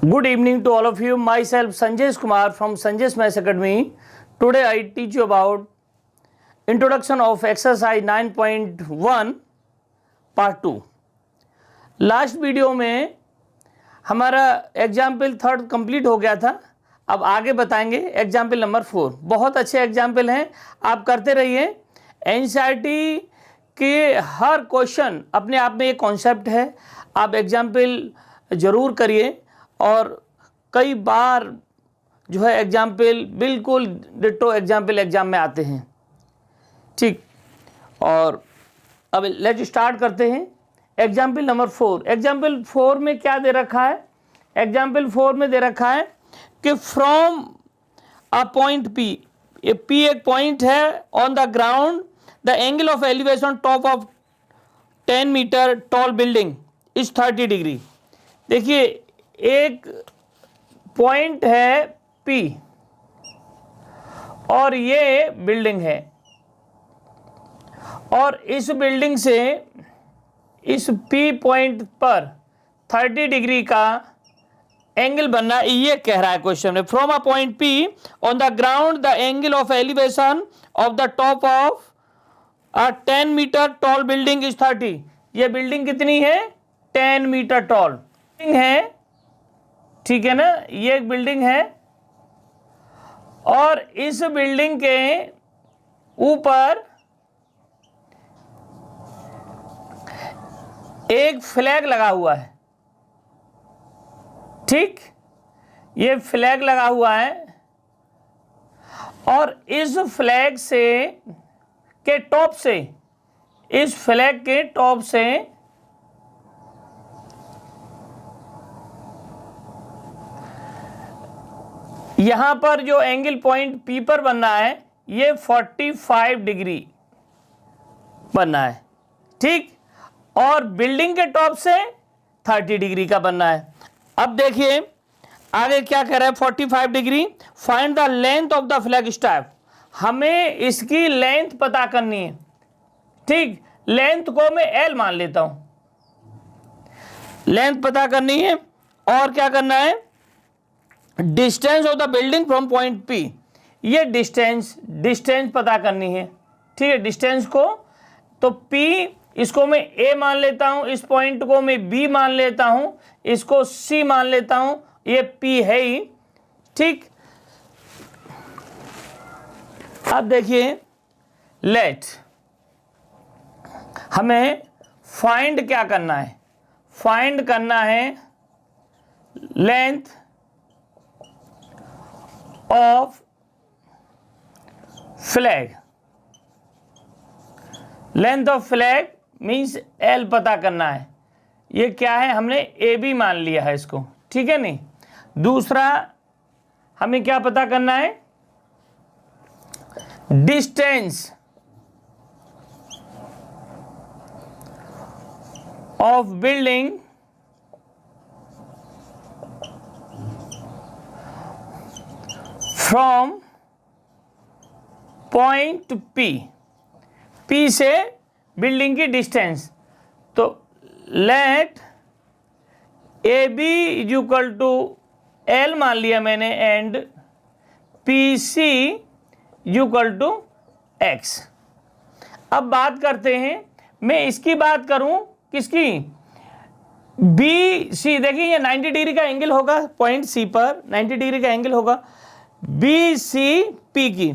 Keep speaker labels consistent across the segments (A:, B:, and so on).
A: Good evening to all of you. Myself Sanjay Kumar from Sanjay's Maths Academy. Today I teach you about introduction of exercise 9.1 part 2. Last video में हमारा example 3 complete हो गया था. अब आगे बताएंगे example number 4. बहुत अच्छे एग्जाम्पल हैं, आप करते रहिए. एनसीईआरटी के हर क्वेश्चन अपने आप में एक कॉन्सेप्ट है. आप एग्जाम्पल ज़रूर करिए और कई बार जो है एग्जाम्पल बिल्कुल डिट्टो एग्जाम्पल एग्जाम में आते हैं. ठीक, और अब लेट्स स्टार्ट करते हैं. Example number 4. एग्जाम्पल 4 में क्या दे रखा है? एग्जाम्पल 4 में दे रखा है कि फ्रॉम अ पॉइंट P, ये P एक पॉइंट है on the ground, the angle of elevation top of 10 metre tall building is 30 degree. देखिए, एक पॉइंट है P और ये बिल्डिंग है, और इस बिल्डिंग से इस P पॉइंट पर 30 डिग्री का एंगल बनना, ये कह रहा है क्वेश्चन में. From a point P on the ground the angle of elevation of the top of a 10 metre tall building is 30. ये बिल्डिंग कितनी है? 10 मीटर टॉल है. ठीक है ना, ये एक बिल्डिंग है और इस बिल्डिंग के ऊपर एक फ्लैग लगा हुआ है. ठीक, ये फ्लैग लगा हुआ है और इस फ्लैग से के टॉप से, इस फ्लैग के टॉप से यहां पर जो एंगल पॉइंट P पर बनना है ये 45 डिग्री बनना है. ठीक, और बिल्डिंग के टॉप से 30 डिग्री का बनना है. अब देखिए आगे क्या कह रहा है. 45 degree. Find the length of the flag staff. हमें इसकी लेंथ पता करनी है. ठीक, लेंथ को मैं L मान लेता हूं. लेंथ पता करनी है और क्या करना है? Distance of the building from point P. ये डिस्टेंस पता करनी है. ठीक है, डिस्टेंस को तो P, इसको मैं A मान लेता हूं, इस पॉइंट को मैं B मान लेता हूं, इसको C मान लेता हूं, ये P है ही. ठीक, अब देखिए लेट हमें फाइंड क्या करना है? फाइंड करना है length of flag. Length of flag means L पता करना है. ये क्या है? हमने AB मान लिया है इसको. ठीक है नहीं. दूसरा हमें क्या पता करना है? Distance of building from point P से बिल्डिंग की डिस्टेंस. तो let AB is equal to L मान लिया मैंने and PC is equal to X. अब बात करते हैं, मैं इसकी बात करूं, किसकी? BC. देखिए ये 90 डिग्री का एंगल होगा पॉइंट C पर, 90 डिग्री का एंगल होगा BCP की.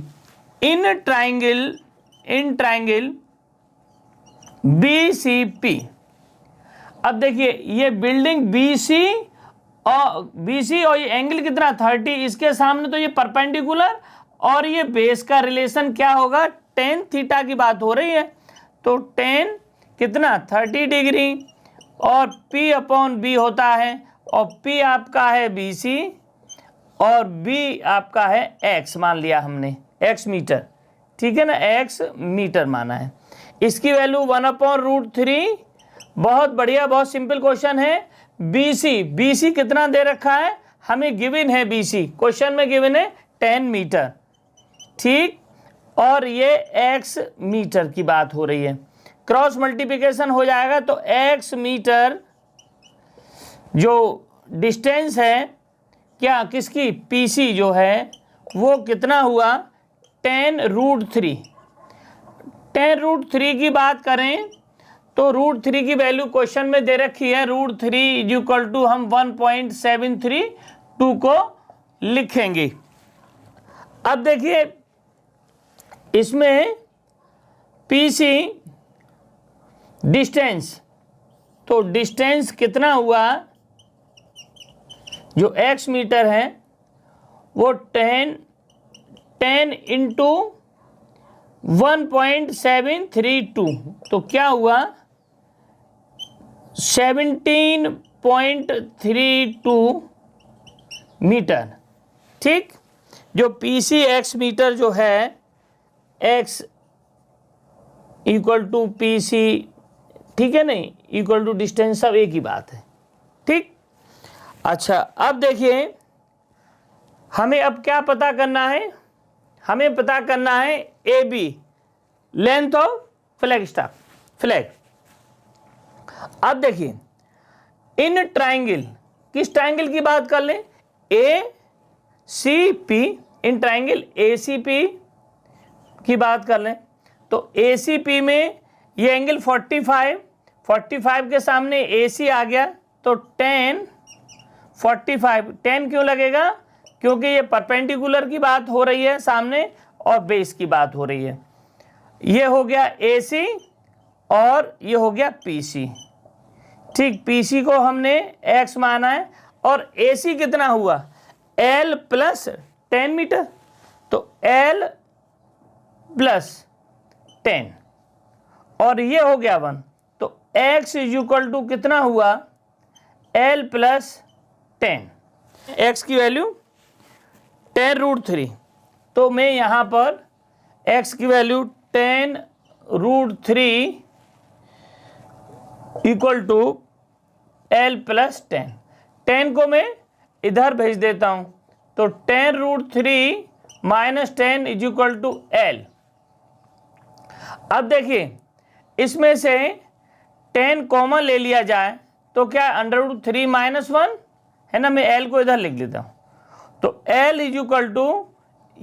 A: In triangle BCP. अब देखिए ये बिल्डिंग BC और ये एंगल कितना? 30. इसके सामने तो ये परपेंडिकुलर और ये बेस का रिलेशन क्या होगा? tan थीटा की बात हो रही है. तो tan कितना? 30 डिग्री और P अपॉन B होता है, और P आपका है BC और B आपका है X मान लिया हमने, X मीटर. ठीक है ना, X मीटर माना है. इसकी वैल्यू 1/√3. बहुत बढ़िया, बहुत सिंपल क्वेश्चन है. BC कितना दे रखा है? हमें गिवन है BC, क्वेश्चन में गिवन है 10 मीटर. ठीक, और ये X मीटर की बात हो रही है. क्रॉस मल्टीप्लिकेशन हो जाएगा तो X मीटर जो डिस्टेंस है क्या किसकी PC जो है वो कितना हुआ 10√3। 10√3 की बात करें तो √3 की वैल्यू क्वेश्चन में दे रखी है, √3 = हम 1.732 को लिखेंगे। अब देखिए इसमें PC डिस्टेंस, तो डिस्टेंस कितना हुआ, जो x मीटर है वो 10 × 1.732, तो क्या हुआ 17.32 मीटर। ठीक, जो PC x मीटर जो है, x = PC, ठीक है नहीं, इक्वल टू डिस्टेंस, सब एक ही बात है। ठीक, अच्छा अब देखिए हमें अब क्या पता करना है, हमें पता करना है AB, length of flag staff, flag. अब देखिए इन ट्राइंगल, किस ट्राइंगल की बात कर लें, ACP, इन ट्राइंगल ACP की बात कर लें तो ACP में ये एंगल 45 के सामने AC आ गया तो 10 45, 10 क्यों लगेगा, क्योंकि ये परपेंडिकुलर की बात हो रही है सामने और बेस की बात हो रही है। ये हो गया AC और ये हो गया PC। ठीक, PC को हमने x माना है और AC कितना हुआ L + 10 मीटर, तो L + 10 और ये हो गया 1, तो x = कितना हुआ L + 10, x की वैल्यू 10√3, तो मैं यहाँ पर x की वैल्यू 10√3 = L + 10, 10 को मैं इधर भेज देता हूँ, तो 10√3 - 10 = L। अब देखिए इसमें से 10 कॉमन ले लिया जाए तो क्या √3 - 1 है ना, मैं L को इधर लिख लेता हूँ, तो L =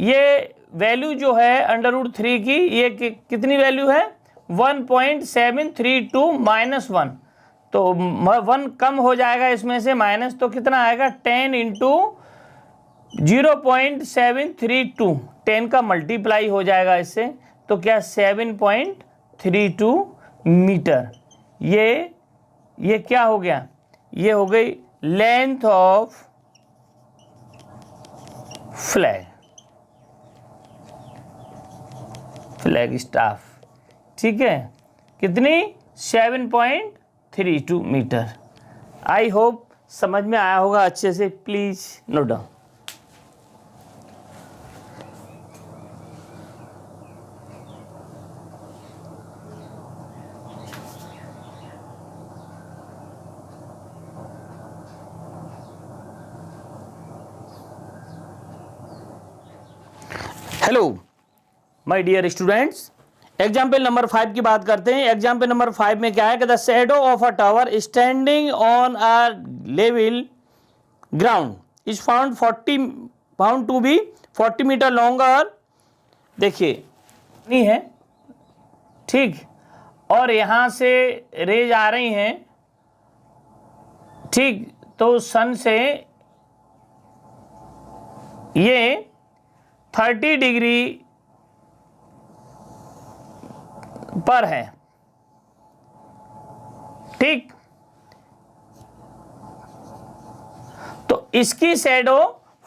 A: ये वैल्यू जो है √3 की, ये कितनी वैल्यू है 1.732 - 1, तो 1 कम हो जाएगा इसमें से माइनस, तो कितना आएगा 10 × 0.732, 10 का मल्टीप्लाई हो जाएगा इससे, तो क्या 7.32 मीटर। ये क्या हो गया, ये हो गई लेंथ ऑफ फ्लैग स्टाफ। ठीक है, कितनी 7.32 मीटर। आई होप समझ में आया होगा अच्छे से, please note down. Hello my dear students, example number 5 की बात करते हैं। एग्जाम्पल नंबर 5 में क्या है कि the shadow of a tower standing on a level ground is found to be 40 metre longer. देखिए नहीं है, ठीक, और यहाँ से रेज आ रही हैं, ठीक, तो सन से ये 30 डिग्री पर है, ठीक, तो इसकी शैडो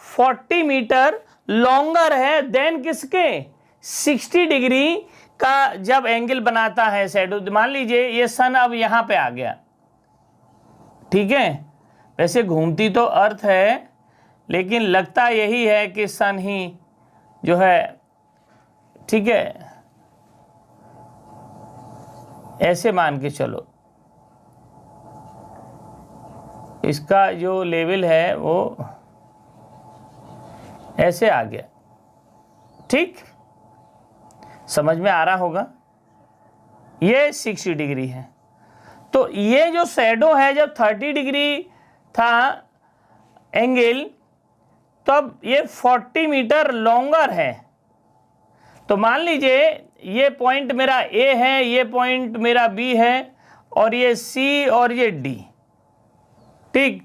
A: 40 मीटर लॉन्गर है देन किसके 60 डिग्री का जब एंगल बनाता है शैडो। मान लीजिए ये सन अब यहां पे आ गया, ठीक है, वैसे घूमती तो अर्थ है लेकिन लगता यही है कि सन ही जो है, ठीक है, ऐसे मान के चलो, इसका जो लेवल है वो ऐसे आ गया, ठीक, समझ में आ रहा होगा। ये 60 डिग्री है, तो ये जो शैडो है जब 30 डिग्री था एंगल, तो अब ये 40 मीटर लॉन्गर है। तो मान लीजिए ये पॉइंट मेरा ए है, ये पॉइंट मेरा बी है, और ये सी और ये डी। ठीक,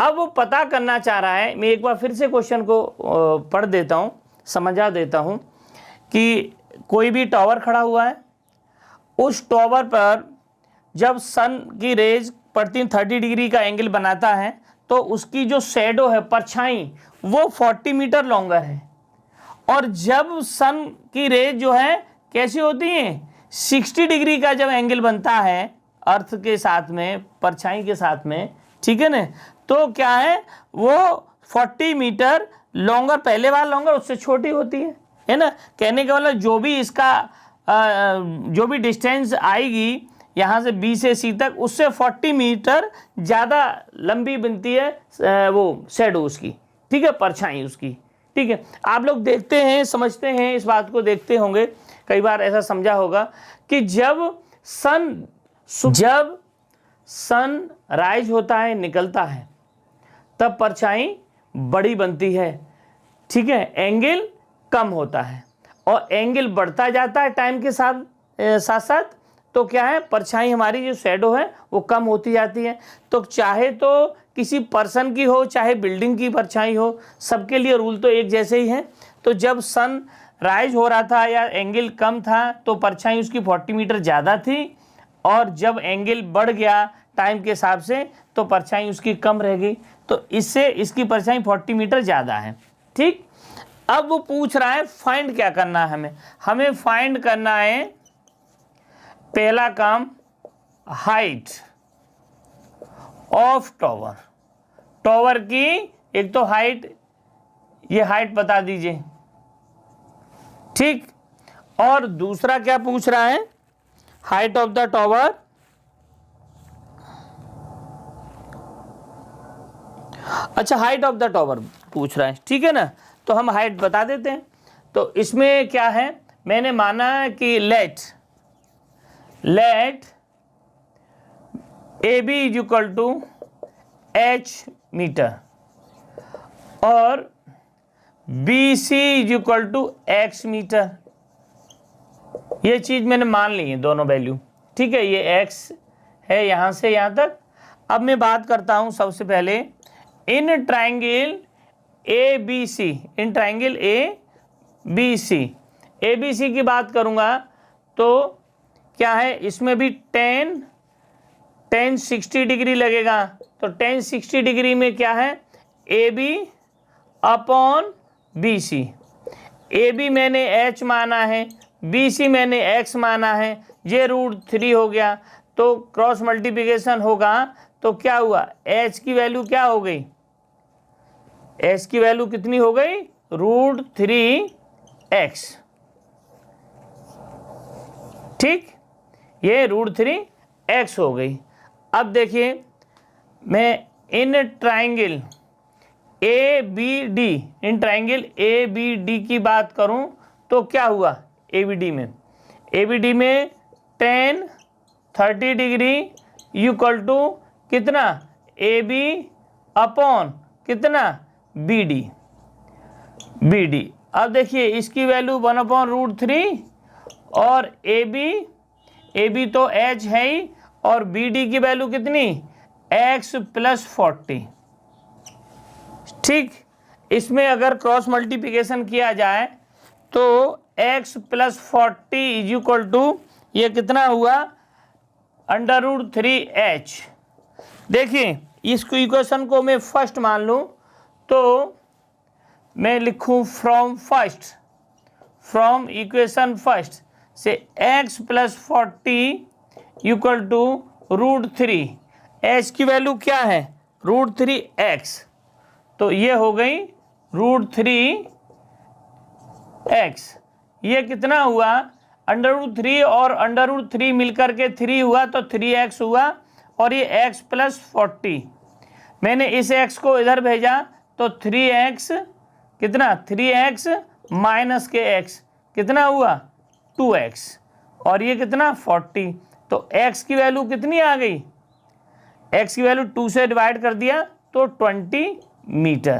A: अब वो पता करना चाह रहा है, मैं एक बार फिर से क्वेश्चन को पढ़ देता हूँ, समझा देता हूँ कि कोई भी टावर खड़ा हुआ है, उस टावर पर जब सन की रेज पड़ती 30 डिग्री का एंगल बनाता है तो उसकी जो शैडो है, परछाई, वो 40 मीटर लॉन्गर है। और जब सन की रेज जो है कैसी होती है, 60 डिग्री का जब एंगल बनता है अर्थ के साथ में, परछाई के साथ में, ठीक है ना, तो क्या है वो 40 मीटर लॉन्गर, पहले वाला लॉन्गर उससे छोटी होती है ना। कहने का मतलब जो भी इसका जो भी डिस्टेंस आएगी यहाँ से बी से सी तक, उससे 40 मीटर ज़्यादा लंबी बनती है वो शैडो उसकी, ठीक है, परछाई उसकी। ठीक है, आप लोग देखते हैं, समझते हैं, इस बात को देखते होंगे, कई बार ऐसा समझा होगा कि जब सन राइज होता है, निकलता है, तब परछाई बड़ी बनती है, ठीक है, एंगल कम होता है, और एंगल बढ़ता जाता है टाइम के साथ साथ, तो क्या है, परछाई हमारी जो शैडो है वो कम होती जाती है। तो चाहे तो किसी पर्सन की हो, चाहे बिल्डिंग की परछाई हो, सबके लिए रूल तो एक जैसे ही है। तो जब सन राइज हो रहा था या एंगल कम था तो परछाई उसकी 40 मीटर ज़्यादा थी, और जब एंगल बढ़ गया टाइम के हिसाब से तो परछाई उसकी कम रह गई, तो इससे इसकी परछाई 40 मीटर ज़्यादा है। ठीक, अब वो पूछ रहा है फाइंड क्या करना है, हमें फाइंड करना है, पहला काम, हाइट ऑफ टावर। टावर की एक तो हाइट, ये हाइट बता दीजिए, ठीक, और दूसरा क्या पूछ रहा है, हाइट ऑफ द टावर, अच्छा हाइट ऑफ द टावर पूछ रहा है, ठीक है ना, तो हम हाइट बता देते हैं। तो इसमें क्या है, मैंने माना कि let A B is equal to H metre और B C is equal to X metre. ये चीज़ मैंने मान ली है, दोनों वैल्यू, ठीक है, ये एक्स है यहाँ से यहाँ तक। अब मैं बात करता हूँ सबसे पहले in triangle A B C, in triangle A B C की बात करूँगा तो क्या है, इसमें भी टेन 60 डिग्री लगेगा। तो 60 डिग्री में क्या है, A B upon B C. A B मैंने एच माना है, बी सी मैंने एक्स माना है, ये √3 हो गया। तो क्रॉस मल्टीप्लिकेशन होगा तो क्या हुआ, एच की वैल्यू क्या हो गई, एच की वैल्यू कितनी हो गई, √3x। ठीक, ये √3x हो गई। अब देखिए मैं in triangle A B D, in triangle A B D की बात करूं तो क्या हुआ, ए बी डी में tan 30 डिग्री इक्वल टू कितना, ए बी अपॉन कितना, बी डी। अब देखिए इसकी वैल्यू 1/√3 और ए बी तो एच है ही, और बी डी की वैल्यू कितनी, x + 40। ठीक, इसमें अगर क्रॉस मल्टीप्लिकेशन किया जाए तो x + 40 इज इक्वल टू ये कितना हुआ, √3h। देखिए इस इक्वेशन को मैं फर्स्ट मान लूँ तो मैं लिखूँ फ्रॉम इक्वेशन फर्स्ट से x + 40 इक्वल टू √3, h की वैल्यू क्या है, √3x, तो ये हो गई √3x। ये कितना हुआ, √3 और √3 मिलकर के 3 हुआ तो 3x हुआ, और ये x + 40, मैंने इस x को इधर भेजा तो 3x कितना, 3x माइनस के x कितना हुआ, 2x, और ये कितना 40। तो x की वैल्यू कितनी आ गई, x की वैल्यू 2 से डिवाइड कर दिया तो 20 मीटर।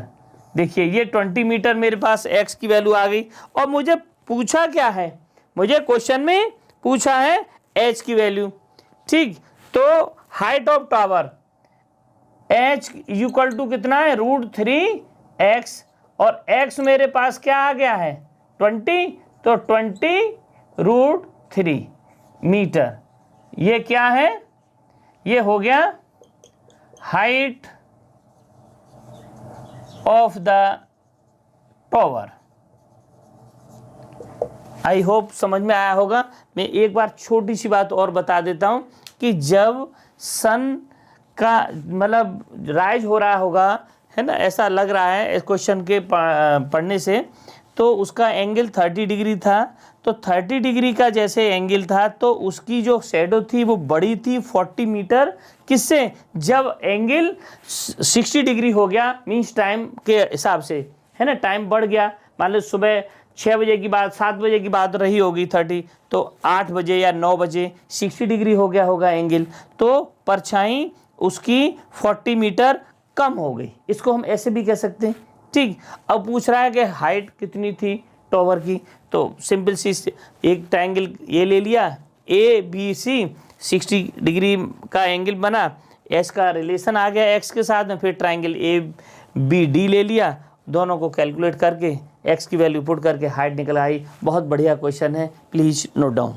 A: देखिए ये 20 मीटर मेरे पास x की वैल्यू आ गई, और मुझे पूछा क्या है, मुझे क्वेश्चन में पूछा है h की वैल्यू। ठीक, तो height of tower h equal to कितना है, √3x, और x मेरे पास क्या आ गया है 20, तो 20√3 मीटर। ये क्या है, ये हो गया height of the tower. I hope समझ में आया होगा। मैं एक बार छोटी सी बात और बता देता हूं कि जब सन का मतलब राइज हो रहा होगा, है ना, ऐसा लग रहा है इस क्वेश्चन के पढ़ने से, तो उसका एंगल 30 डिग्री था, तो 30 डिग्री का जैसे एंगल था तो उसकी जो शैडो थी वो बड़ी थी 40 मीटर। किससे, जब एंगल 60 डिग्री हो गया, मीन्स टाइम के हिसाब से, है ना, टाइम बढ़ गया। मान लो सुबह 6 बजे की बात, 7 बजे की बात रही होगी 30, तो 8 बजे या 9 बजे 60 डिग्री हो गया होगा एंगल, तो परछाई उसकी 40 मीटर कम हो गई। इसको हम ऐसे भी कह सकते हैं। ठीक, अब पूछ रहा है कि हाइट कितनी थी टावर की, तो सिंपल सी एक ट्रायंगल ये ले लिया, ABC 60 डिग्री का एंगल बना, एस का रिलेशन आ गया एक्स के साथ में, फिर ट्रायंगल ABD ले लिया, दोनों को कैलकुलेट करके एक्स की वैल्यू पुट करके हाइट निकल आई। बहुत बढ़िया क्वेश्चन है, प्लीज़ नोट डाउन।